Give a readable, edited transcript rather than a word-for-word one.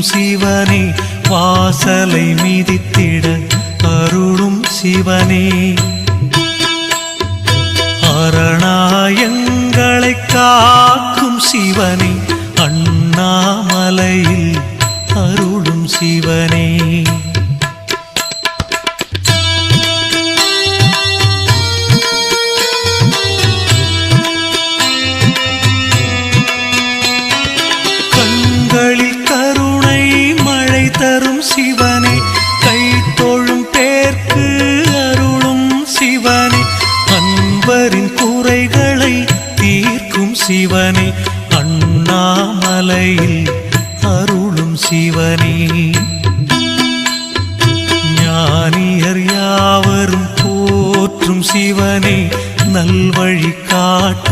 சிவனே, வாசலை மிதித்திட அருளும் சிவனே, அரணாயங்களை காக்கும் சிவனே, அண்ணாமலையில் அருளும் சிவனே. கண்களில் கருணை மழை தரும் சிவனே, கை தொழும் பேர்க்கு அருளும் சிவனே, அன்பரின் குறைகளை தீர்க்கும் சிவனே, அண்ணாமலையில் அருளும் சிவனே. ஞானியர் யாவரும் போற்றும் சிவனே, நல்வழி காட்டும்